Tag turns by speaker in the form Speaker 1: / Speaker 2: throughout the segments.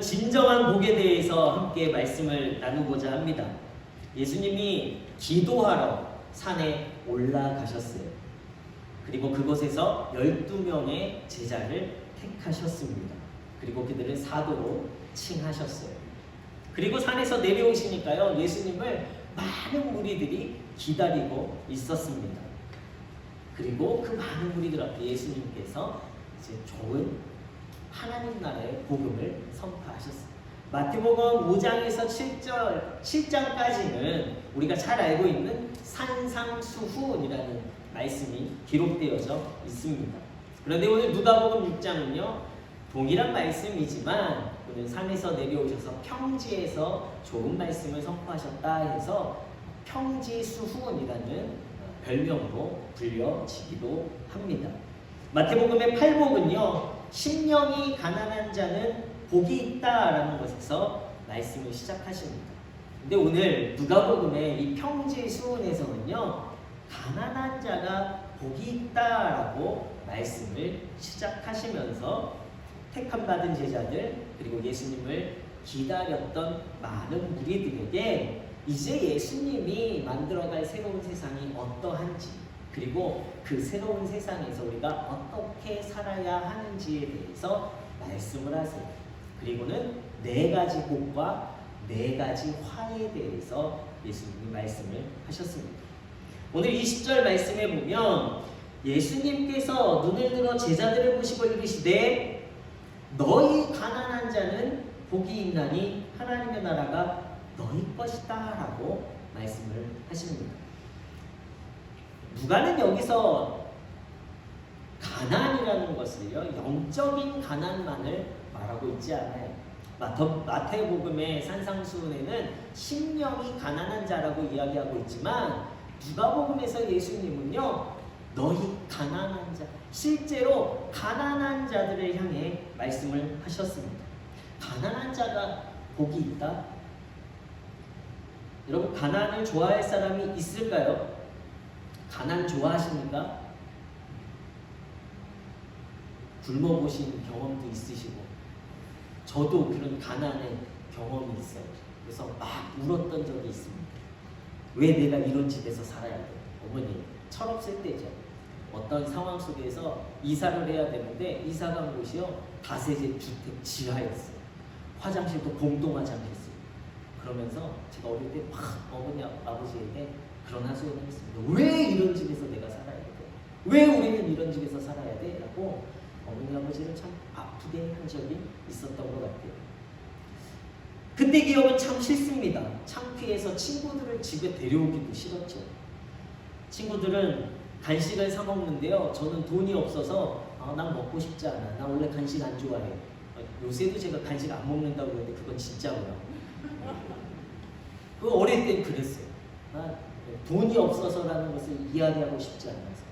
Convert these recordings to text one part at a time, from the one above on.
Speaker 1: 오늘은 진정한 복에 대해서 함께 말씀을 나누고자 합니다. 예수님이 기도하러 산에 올라가셨어요. 그리고 그곳에서 12명의 제자를 택하셨습니다. 그리고 그들을 사도로 칭하셨어요. 그리고 산에서 내려오시니까요, 예수님을 많은 무리들이 기다리고 있었습니다. 그리고 그 많은 무리들 앞에 예수님께서 이제 좋은 하나님 나라의 복음을 선포하셨습니다. 마태복음 5장에서 7장까지는 우리가 잘 알고 있는 산상수훈이라는 말씀이 기록되어져 있습니다. 그런데 오늘 누가복음 6장은요, 동일한 말씀이지만 오늘 산에서 내려오셔서 평지에서 좋은 말씀을 선포하셨다 해서 평지수훈이라는 별명으로 불려지기도 합니다. 마태복음의 8복은요, 심령이 가난한 자는 복이 있다라는 것에서 말씀을 시작하십니다. 근데 오늘 누가복음의 이 평지수훈에서는요, 가난한 자가 복이 있다라고 말씀을 시작하시면서 택함받은 제자들 그리고 예수님을 기다렸던 많은 무리들에게 이제 예수님이 만들어갈 새로운 세상이 어떠한지, 그리고 그 새로운 세상에서 우리가 어떻게 살아야 하는지에 대해서 말씀을 하세요. 그리고는 4가지 복과 4가지 화에 대해서 예수님이 말씀을 하셨습니다. 오늘 20절 말씀에 보면 예수님께서 눈을 들어 제자들을 보시고 이르시되 너희 가난한 자는 복이 있나니 하나님의 나라가 너희 것이다 라고 말씀을 하십니다. 누가는 여기서 가난이라는 것을요, 영적인 가난만을 말하고 있지 않아요. 마태복음의 산상수훈에는 심령이 가난한 자라고 이야기하고 있지만 누가복음에서 예수님은요, 너희 가난한 자, 실제로 가난한 자들을 향해 말씀을 하셨습니다. 가난한 자가 복이 있다? 여러분, 가난을 좋아할 사람이 있을까요? 가난 좋아하십니까? 굶어보신 경험도 있으시고, 저도 그런 가난의 경험이 있어요. 그래서 막 울었던 적이 있습니다. 왜 내가 이런 집에서 살아야 돼? 어머니, 철없을 때죠. 어떤 상황 속에서 이사를 해야 되는데 이사 간 곳이요, 다세대 주택 지하였어요. 화장실도 공동 화장실이었어요. 그러면서 제가 어릴 때 막 어머니 아버지에게 그런 하소연을 했습니다. 왜 이런 집에서 내가 살아야 돼? 왜 우리는 이런 집에서 살아야 돼? 라고 어머니 아버지를 참 아프게 한 적이 있었던 것 같아요. 그때 기억은 참 싫습니다. 창피해서 친구들을 집에 데려오기도 싫었죠. 친구들은 간식을 사 먹는데요, 저는 돈이 없어서 난 먹고 싶지 않아. 나 원래 간식 안 좋아해. 요새도 제가 간식 안 먹는다고 그러는데 그건 진짜고요. 그 어릴 땐 그랬어요. 돈이 없어서라는 것을 이야기하고 싶지 않아서.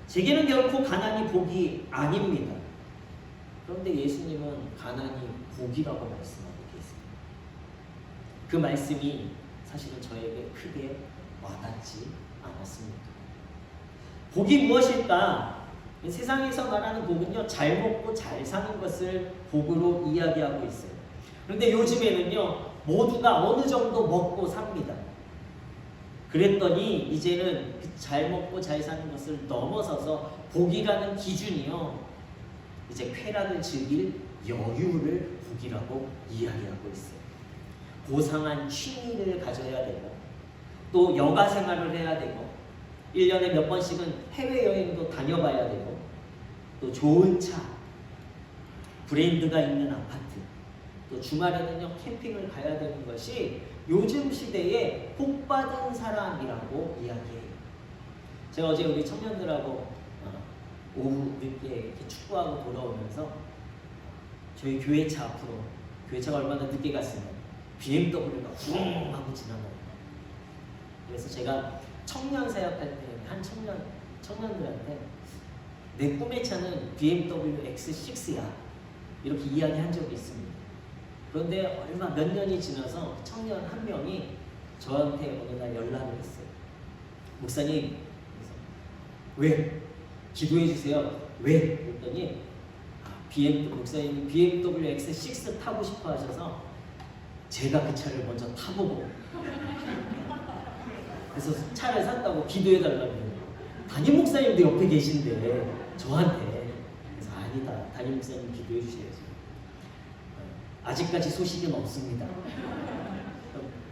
Speaker 1: 제게는 결코 가난이 복이 아닙니다. 그런데 예수님은 가난이 복이라고 말씀하고 계세요. 그 말씀이 사실은 저에게 크게 와닿지 않았습니다. 복이 무엇일까? 세상에서 말하는 복은요, 잘 먹고 잘 사는 것을 복으로 이야기하고 있어요. 그런데 요즘에는요, 모두가 어느 정도 먹고 삽니다. 그랬더니 이제는 잘 먹고 잘 사는 것을 넘어서서 복이라는 기준이요, 이제 쾌락을 즐길 여유를 복이라고 이야기하고 있어요. 고상한 취미를 가져야 되고, 또 여가 생활을 해야 되고, 1년에 몇 번씩은 해외여행도 다녀봐야 되고, 또 좋은 차, 브랜드가 있는 아파트, 또 주말에는요 캠핑을 가야 되는 것이 요즘 시대에 복받은 사람이라고 이야기해요. 제가 어제 우리 청년들하고 오후 늦게 이렇게 축구하고 돌아오면서 저희 교회차 앞으로, 교회차가 얼마나 늦게 갔으면 BMW가 훅 하고 지나가요. 그래서 제가 청년 사역할 때 한 청년들한테 내 꿈의 차는 BMW X6야 이렇게 이야기한 적이 있습니다. 그런데 몇 년이 지나서 청년 한 명이 저한테 어느 날 연락을 했어요. 목사님, 왜? 기도해 주세요. 왜? 그랬더니 목사님이 BMW X6 타고 싶어 하셔서 제가 그 차를 먼저 타보고 그래서 차를 샀다고 기도해달라고. 담임 목사님도 옆에 계신데 저한테. 그래서 아니다, 담임 목사님 기도해 주셔야지. 아직까지 소식은 없습니다.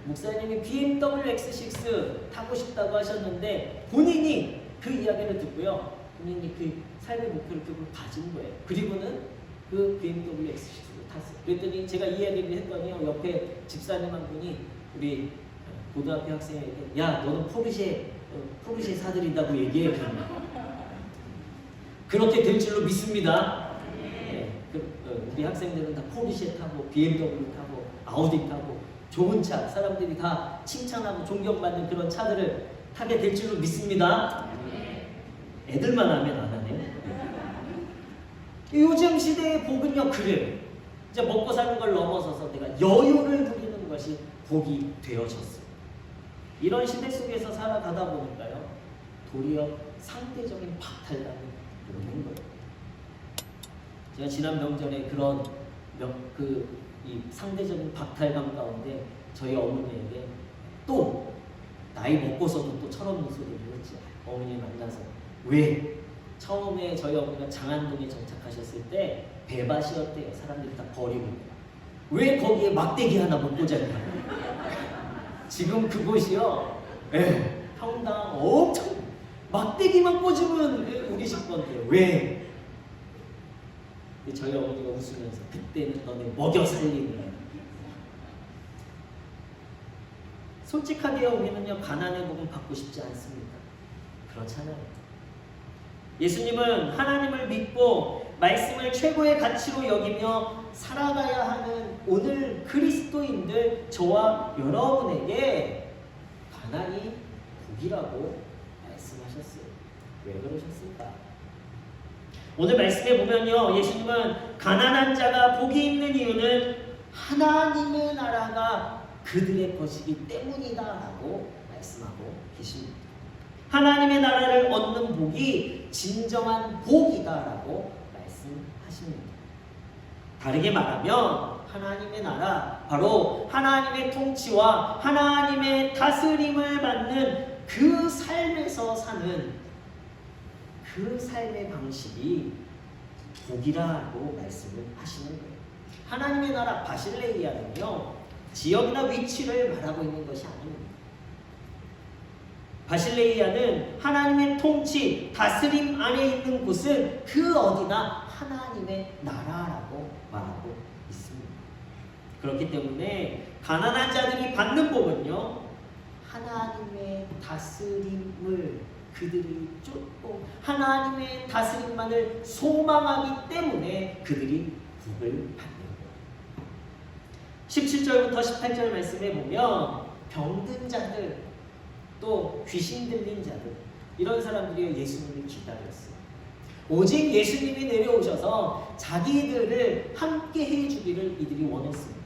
Speaker 1: 목사님이 BMW X6 타고 싶다고 하셨는데 본인이 그 이야기를 듣고요, 본인이 그 삶의 목표를 결국 가진 거예요. 그리고는 그 BMW X6를 탔어요. 그랬더니 제가 이야기를 했더니 옆에 집사님 한 분이 우리 고등학교 학생에게 야 너는 포르쉐 사들인다고 얘기해. 그렇게 될 줄로 믿습니다. 네, 우리 학생들은 다 포르쉐 타고 BMW 타고 아우디 타고 좋은 차, 사람들이 다 칭찬하고 존경받는 그런 차들을 타게 될 줄로 믿습니다. 애들만 하면 안 하네. 요즘 시대의 복은요 그래요. 이제 먹고 사는 걸 넘어서서 내가 여유를 누리는 것이 복이 되어졌어요. 이런 시대 속에서 살아가다 보니까요, 도리어 상대적인 박탈감이 오는 거예요. 제가 지난 명절에 그런 이 상대적인 박탈감 가운데 저희 어머니에게 또 나이 먹고서도 또 철없는 소리를 했죠. 어머니 만나서 왜 처음에 저희 어머니가 장안동에 정착하셨을 때 배밭이었대요. 사람들이 다 버리고 왜 거기에 막대기 하나 못 꽂았냐. 지금 그곳이요, 평당 엄청 막대기만 꽂으면 우리 집 건데요. 왜? 저희 어머니가 웃으면서 그때는 너네 먹여 살리네. 솔직하게요, 우리는요 가난의 복음 받고 싶지 않습니다. 그렇잖아요. 예수님은 하나님을 믿고 말씀을 최고의 가치로 여기며 살아가야 하는 오늘 그리스도인들 저와 여러분에게 가난이 복이라고 말씀하셨어요. 왜 그러셨을까? 오늘 말씀에 보면요, 예수님은 가난한 자가 복이 있는 이유는 하나님의 나라가 그들의 것이기 때문이다라고 말씀하고 계십니다. 하나님의 나라를 얻는 복이 진정한 복이다라고 말씀하십니다. 다르게 말하면 하나님의 나라, 바로 하나님의 통치와 하나님의 다스림을 받는 그 삶에서 사는 그 삶의 방식이 복이라고 말씀을 하시는 거예요. 하나님의 나라 바실레이아는요, 지역이나 위치를 말하고 있는 것이 아닙니다. 바실레이아는 하나님의 통치, 다스림 안에 있는 곳은 그 어디나 하나님의 나라라고 말하고 있습니다. 그렇기 때문에 가난한 자들이 받는 복은요, 하나님의 다스림을 그들이 쫓고 하나님의 다스림만을 소망하기 때문에 그들이 복을 받는 거예요. 17절부터 18절 말씀에 보면 병든 자들, 또 귀신 들린 자들, 이런 사람들이 예수님을 기다렸어요. 오직 예수님이 내려오셔서 자기들을 함께 해주기를 이들이 원했습니다.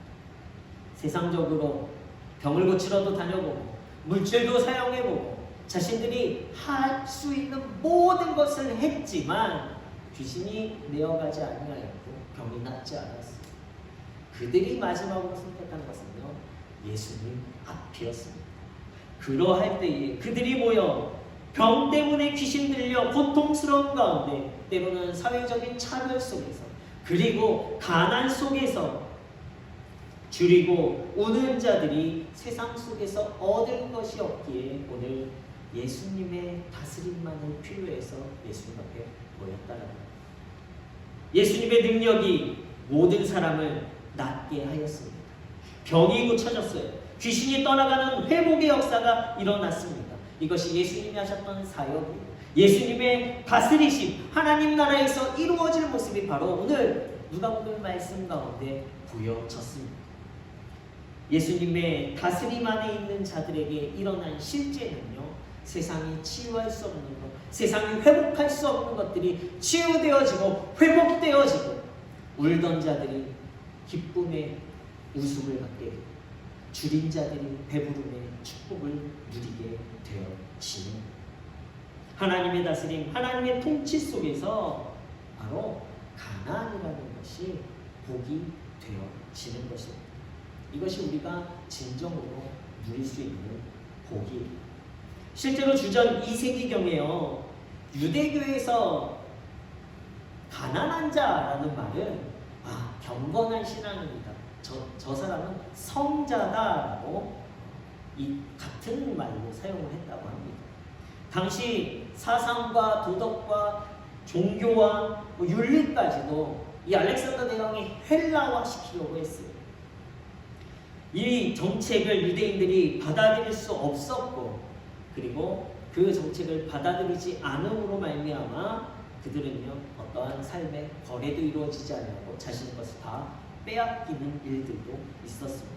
Speaker 1: 세상적으로 병을 고치러도 다녀보고 물질도 사용해보고 자신들이 할 수 있는 모든 것을 했지만 귀신이 내어가지 아니하였고 병이 낫지 않았어요. 그들이 마지막으로 선택한 것은요, 예수님 앞이었습니다. 그러할 때에 그들이 모여 병 때문에 귀신 들려 고통스러운 가운데, 때로는 사회적인 차별 속에서, 그리고 가난 속에서 줄이고 우는 자들이 세상 속에서 얻을 것이 없기에 오늘 예수님의 다스림만을 필요해서 예수님 앞에 모였다는 거예요. 예수님의 능력이 모든 사람을 낫게 하였습니다. 병이 고쳐졌어요. 귀신이 떠나가는 회복의 역사가 일어났습니다. 이것이 예수님이 하셨던 사역이에요. 예수님의 다스리심, 하나님 나라에서 이루어질 모습이 바로 오늘 누가복음 말씀 가운데 보여졌습니다. 예수님의 다스림 안에 있는 자들에게 일어난 실제는요, 세상이 치유할 수 없는 것, 세상이 회복할 수 없는 것들이 치유되어지고 회복되어지고, 울던 자들이 기쁨의 웃음을 갖게 되고, 줄인 자들이 배부름의 축복을 누리게 되어지는, 하나님의 다스림, 하나님의 통치 속에서 바로 가난이라는 것이 복이 되어지는 것입니다. 이것이 우리가 진정으로 누릴 수 있는 복이에요. 실제로 주전 2세기경에요. 유대교에서 가난한 자라는 말은 경건한 신앙입니다. 저 사람은 성자다라고 이 같은 말로 사용을 했다고 합니다. 당시 사상과 도덕과 종교와 윤리까지도 이 알렉산더 대왕이 헬라화 시키려고 했어요. 이 정책을 유대인들이 받아들일 수 없었고, 그리고 그 정책을 받아들이지 않음으로 말미암아 그들은요 어떠한 삶의 거래도 이루어지지 않고 자신의 것을 다 빼앗기는 일들도 있었습니다.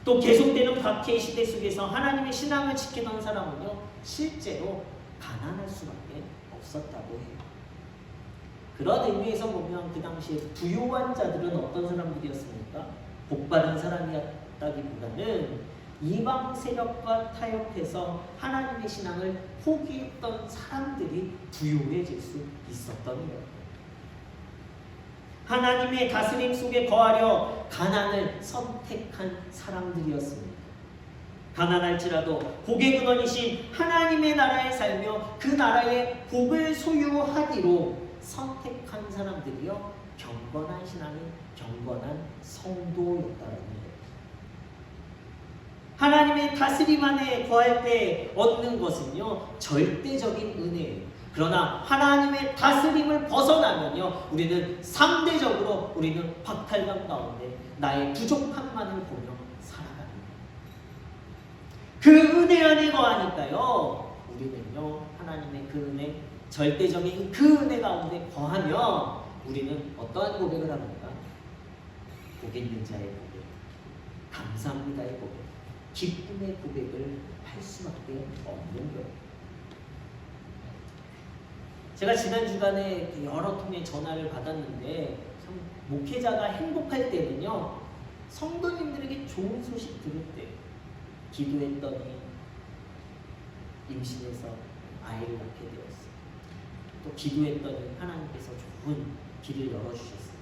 Speaker 1: 또 계속되는 박해의 시대 속에서 하나님의 신앙을 지키던 사람은요 실제로 가난할 수밖에 없었다고 해요. 그런 의미에서 보면 그 당시에 부유한 자들은 어떤 사람들이었습니까? 복받은 사람이었다기보다는 이방 세력과 타협해서 하나님의 신앙을 포기했던 사람들이 부유해질 수 있었던 거예요. 하나님의 다스림 속에 거하려 가난을 선택한 사람들이었습니다. 가난할지라도 복의 근원이신 하나님의 나라에 살며 그 나라의 복을 소유하기로 선택한 사람들이요 경건한 신앙이 경건한 성도였다는 거예요. 하나님의 다스림 안에 거할 때 얻는 것은요 절대적인 은혜예요. 그러나 하나님의 다스림을 벗어나면요 우리는 상대적으로 우리는 박탈감 가운데 나의 부족함만을 보며 살아가는 거예요. 그 은혜 안에 거하니까요 우리는요 하나님의 그 은혜, 절대적인 그 은혜 가운데 거하며 우리는 어떠한 고백을 합니까? 복 있는 자의 고백, 감사합니다의 고백, 기쁨의 고백을 할 수밖에 없는 거예요. 제가 지난 주간에 여러 통의 전화를 받았는데 참 목회자가 행복할 때는요 성도님들에게 좋은 소식 들을 때 기도했더니 임신해서 아이를 낳게 되었어요. 또 기도했더니 하나님께서 좋은 길을 열어주셨어요.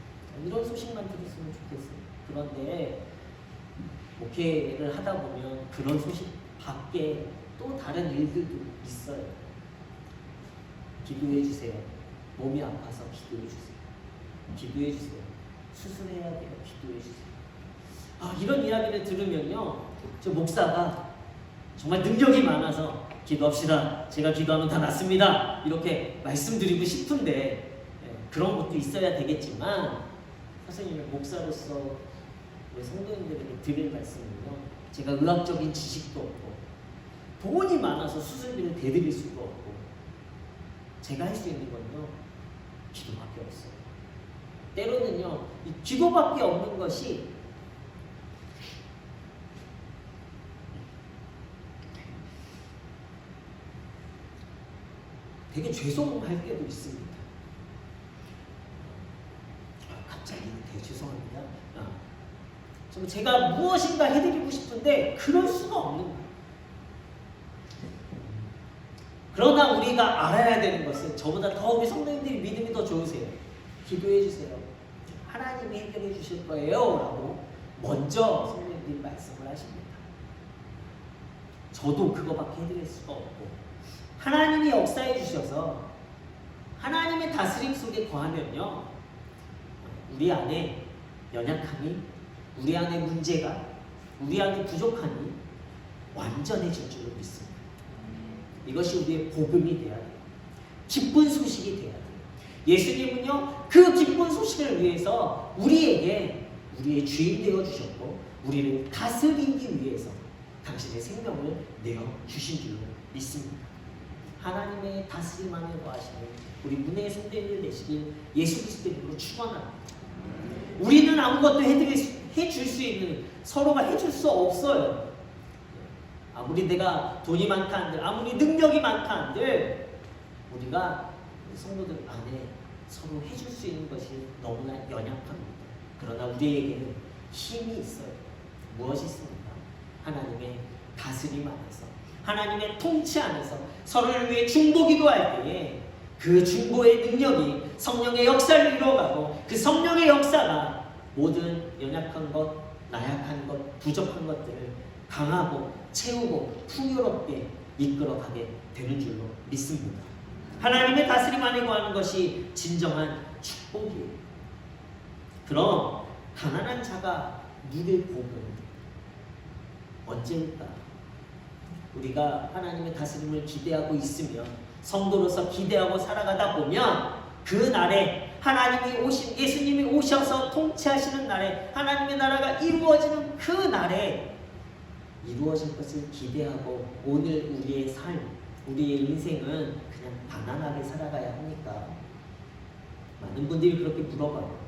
Speaker 1: 이런 소식만 들었으면 좋겠어요. 그런데 목회를 하다 보면 그런 소식 밖에 또 다른 일들도 있어요. 기도해 주세요. 몸이 아파서 기도해 주세요. 기도해 주세요. 수술해야 돼요. 기도해 주세요. 이런 이야기를 들으면요, 저 목사가 정말 능력이 많아서 기도합시다. 제가 기도하면 다 낫습니다. 이렇게 말씀드리고 싶은데 그런 것도 있어야 되겠지만 선생님의 목사로서 우리 성도님들에게 드릴 말씀은요, 제가 의학적인 지식도 없고 돈이 많아서 수술비를 대드릴 수도 없고 제가 할 수 있는 건요 기도밖에 없어요. 때로는요 이 기도밖에 없는 것이 되게 죄송할 때도 있습니다. 갑자기 죄송합니다. 제가 무엇인가 해드리고 싶은데 그럴 수가 없는 거예요. 그러나 우리가 알아야 되는 것은 저보다 더 우리 성도님들이 믿음이 더 좋으세요. 기도해 주세요. 하나님이 해결해 주실 거예요 라고 먼저 성도님들이 말씀을 하십니다. 저도 그거밖에 해드릴 수가 없고 하나님이 역사해 주셔서 하나님의 다스림 속에 거하면요 우리 안에 연약함이, 우리 안에 문제가, 우리 안에 부족함이 완전해질 줄로 믿습니다. 이것이 우리의 복음이 되어야 돼요. 기쁜 소식이 되어야 돼요. 예수님은요 그 기쁜 소식을 위해서 우리에게 우리의 주인 되어 주셨고 우리를 다스리기 위해서 당신의 생명을 내어 주신 줄로 믿습니다. 하나님의 다스림 안에 거하시는 우리 문혜의 성도님들 되시길 예수 그리스도의 이름으로 축원합니다. 우리는 아무것도 해줄 수 있는, 서로가 해줄 수 없어요. 아무리 내가 돈이 많다 한들, 아무리 능력이 많다 한들 우리가 성도들 안에 서로 해줄 수 있는 것이 너무나 연약합니다. 그러나 우리에게는 힘이 있어요. 무엇이 있습니까? 하나님의 다스림 안에서, 하나님의 통치 안에서 서로를 위해 중보기도 할 때에 그 중보의 능력이 성령의 역사를 이루어가고 그 성령의 역사가 모든 연약한 것, 나약한 것, 부족한 것들을 강하고 채우고 풍요롭게 이끌어가게 되는 줄로 믿습니다. 하나님의 다스림 안에 거하는 것이 진정한 축복이에요. 그럼 가난한 자가 누릴 복은 언제일까? 우리가 하나님의 다스림을 기대하고 있으면, 성도로서 기대하고 살아가다 보면 그 날에 예수님이 오셔서 통치하시는 날에, 하나님의 나라가 이루어지는 그 날에 이루어질 것을 기대하고 오늘 우리의 삶, 우리의 인생은 그냥 가난하게 살아가야 합니까? 많은 분들이 그렇게 물어봐요.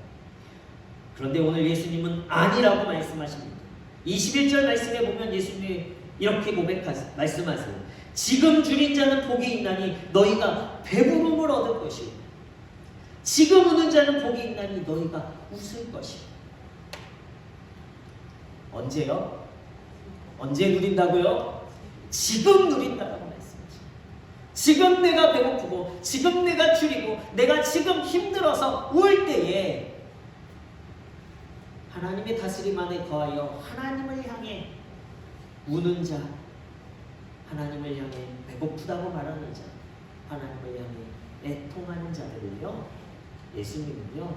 Speaker 1: 그런데 오늘 예수님은 아니라고 말씀하십니다. 21절 말씀에 보면 예수님이 이렇게 말씀하세요. 지금 줄인 자는 복이 있나니 너희가 배부름을 얻을 것이요, 지금 우는 자는 복이 있나니 너희가 웃을 것이요. 언제요? 언제 누린다고요? 지금 누린다라고 말씀하시죠. 지금 내가 배고프고, 지금 내가 줄이고, 내가 지금 힘들어서 울 때에 하나님의 다스림 안에 거하여 하나님을 향해 우는 자, 하나님을 향해 배고프다고 말하는 자, 하나님을 향해 애통하는 자들을요, 예수님은요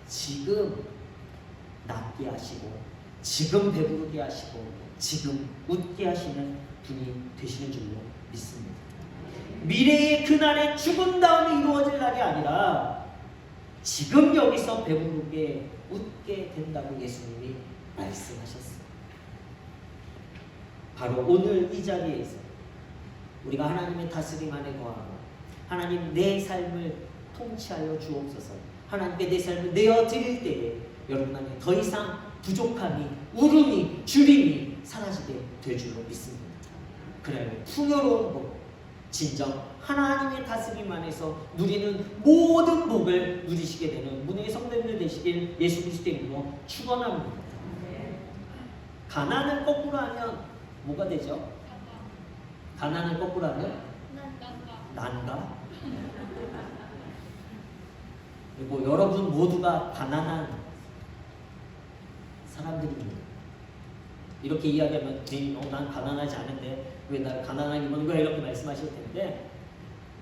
Speaker 1: 지금 낫게 하시고, 지금 배부르게 하시고, 지금 웃게 하시는 분이 되시는 줄로 믿습니다. 미래의 그날에 죽은 다음에 이루어질 날이 아니라 지금 여기서 배부르게 웃게 된다고 예수님이 말씀하셨어요. 바로 오늘 이 자리에서 우리가 하나님의 다스림 안에 거하고, 하나님 내 삶을 통치하여 주옵소서, 하나님께 내 삶을 내어드릴 때에 여러분 안에 더 이상 부족함이, 울음이, 주림이 사라지게 될 줄로 믿습니다. 그래요, 풍요로운 복, 진정 하나님의 다스림 안에서 누리는 모든 복을 누리시게 되는 문의 성도님들 되시길 예수 그리스도의 이름으로 축원합니다. 가난을 거꾸로 하면 뭐가 되죠? 가난을 거꾸로 하면 난가? 그리고 여러분 모두가 가난한 사람들입니다. 이렇게 이야기하면 난 가난하지 않은데 왜 날 가난하게 보는 거야? 이렇게 말씀하실 텐데,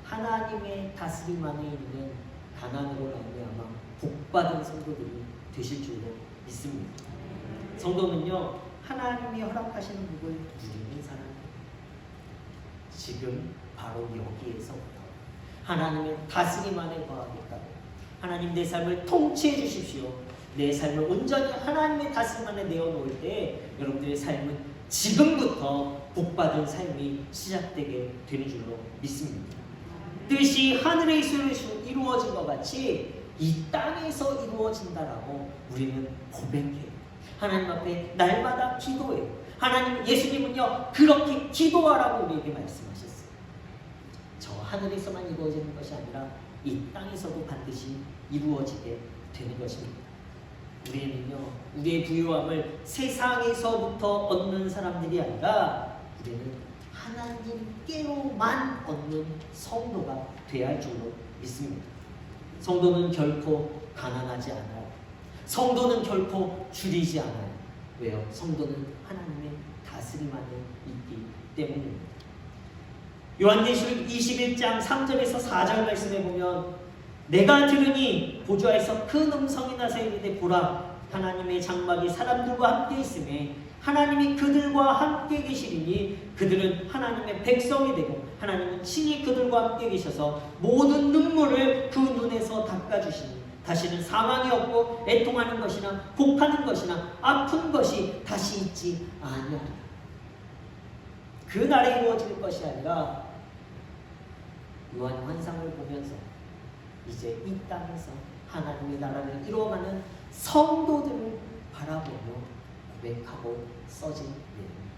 Speaker 1: 하나님의 다스림 안에 있는 가난으로 말미암아 복받은 성도들이 되실 줄로 믿습니다. 성도는요 하나님이 허락하시는 복을 누리는 사람입니다. 지금 바로 여기에서부터 하나님의 다스림 안에 거하겠다고, 하나님 내 삶을 통치해 주십시오, 내 삶을 온전히 하나님의 다스림 안에 내어놓을 때 여러분들의 삶은 지금부터 복받은 삶이 시작되게 되는 줄로 믿습니다. 뜻이 하늘에서 이루어진 것 같이 이 땅에서 이루어진다라고 우리는 고백해요. 하나님 앞에 날마다 기도해요. 예수님은요 그렇게 기도하라고 우리에게 말씀하셨어요. 저 하늘에서만 이루어지는 것이 아니라 이 땅에서도 반드시 이루어지게 되는 것입니다. 우리는요 우리의 부유함을 세상에서부터 얻는 사람들이 아니라 우리는 하나님께로만 얻는 성도가 되어야 할 줄로 믿습니다. 성도는 결코 가난하지 않아요. 성도는 결코 줄이지 않아요. 왜요? 성도는 하나님의 다스림 안에 있기 때문입니다. 요한계시록 21장 3절에서 4절 말씀에 보면 내가 들으니 보좌에서 큰 음성이 나서 이르되 보라, 하나님의 장막이 사람들과 함께 있음에 하나님이 그들과 함께 계시리니 그들은 하나님의 백성이 되고 하나님은 친히 그들과 함께 계셔서 모든 눈물을 그 눈에서 닦아주시니 다시는 사망이 없고 애통하는 것이나 곡하는 것이나 아픈 것이 다시 있지 아니하리라. 그 날에 이루어질 것이 아니라 요한 환상을 보면서 이제 이 땅에서 하나님의 나라를 이루어가는 성도들을 바라보며 고백하고 써진 예입니다.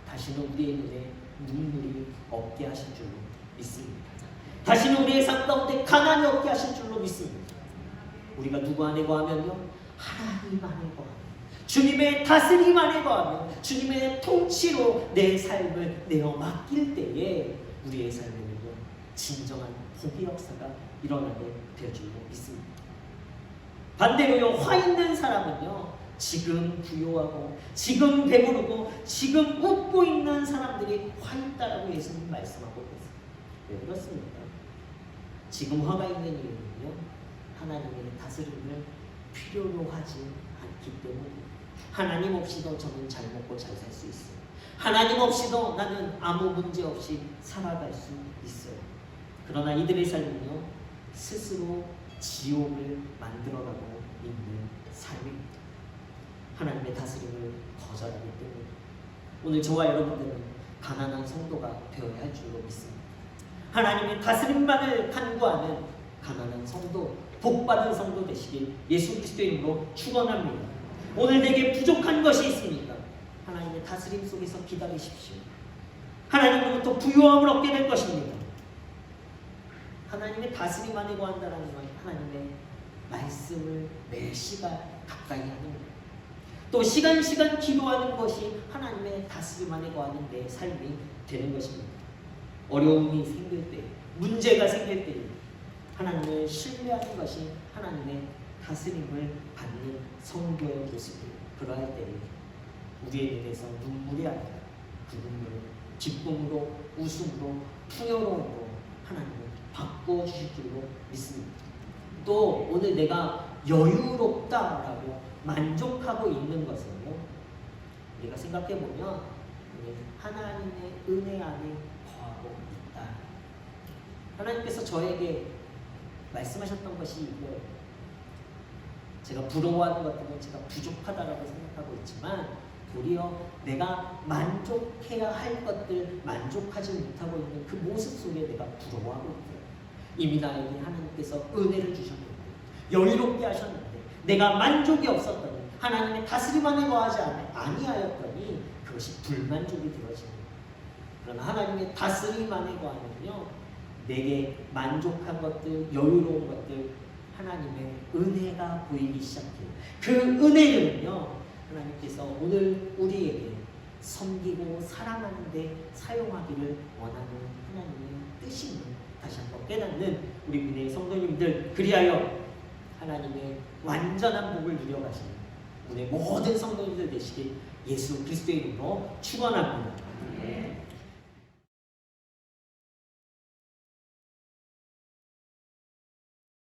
Speaker 1: 다시는 우리의 눈에 눈물이 없게 하실 줄로 믿습니다. 다시는 우리의 삶 가운데 가난이 없게 하실 줄로 믿습니다. 우리가 누구 안에 거하면요? 하나님 안에 거하며 주님의 다스림 안에 거하며 주님의 통치로 내 삶을 내어 맡길 때에 우리의 삶에는요 진정한 복의 역사가 일어나게 될 줄로 믿습니다. 반대로요, 화 있는 사람은요, 지금 부요하고 지금 배부르고 지금 웃고 있는 사람들이 화 있다라고 예수님 말씀하고 계세요. 왜 그렇습니까? 지금 화가 있는 이유는요, 하나님의 다스림을 필요로 하지 않기 때문입니다. 하나님 없이도 저는 잘 먹고 잘 살 수 있어요. 하나님 없이도 나는 아무 문제 없이 살아갈 수 있어요. 그러나 이들의 삶은요, 스스로 지옥을 만들어가고 있는 삶입니다. 하나님의 다스림을 거절하기 때문에 오늘 저와 여러분들은 가난한 성도가 되어야 할 줄로 믿습니다. 하나님의 다스림만을 간구하는 가난한 성도, 복받은 성도 되시길 예수 그리스도의 이름으로 축원합니다. 오늘 내게 부족한 것이 있습니까? 하나님의 다스림 속에서 기다리십시오. 하나님으로부터 부요함을 얻게 될 것입니다. 하나님의 다스림 안에 거한다는 건 하나님의 말씀을 매 시간 가까이 하는 거예요. 또 시간 기도하는 것이 하나님의 다스림 안에 거하는 내 삶이 되는 것입니다. 어려움이 생길 때, 문제가 생길 때 하나님을 신뢰하는 것이 하나님의 다스림을 받는 성도의 모습이에요. 그러할 때 우리의 눈에서 눈물이 아니라 그 눈물을 기쁨으로, 웃음으로, 풍요로움으로 하나님을 바꿔주실 줄로 믿습니다. 또 오늘 내가 여유롭다라고 만족하고 있는 것은요, 우리가 생각해보면 하나님의 은혜 안에 거하고 있다. 하나님께서 저에게 말씀하셨던 것이 이거예요. 제가 부러워하는 것들은 제가 부족하다라고 생각하고 있지만 도리어 내가 만족해야 할 것들 만족하지 못하고 있는 그 모습 속에 내가 부러워하고 있어요. 이미 나에게 하나님께서 은혜를 주셨는데, 여유롭게 하셨는데 내가 만족이 없었더니, 하나님의 다스림 안에 거하지 아니하였더니 그것이 불만족이 되어집니다. 그러나 하나님의 다스림 안에 거하면요, 내게 만족한 것들, 여유로운 것들, 하나님의 은혜가 보이기 시작해요. 그 은혜는요, 하나님께서 오늘 우리에게 섬기고 사랑하는 데 사용하기를 원하는 하나님의 뜻임을 다시 한번 깨닫는 우리 민의 성도님들, 그리하여 하나님의 완전한 복을 누려가시는 우리 모든 성도님들 되시길 예수 그리스도의 이름으로 축원합니다.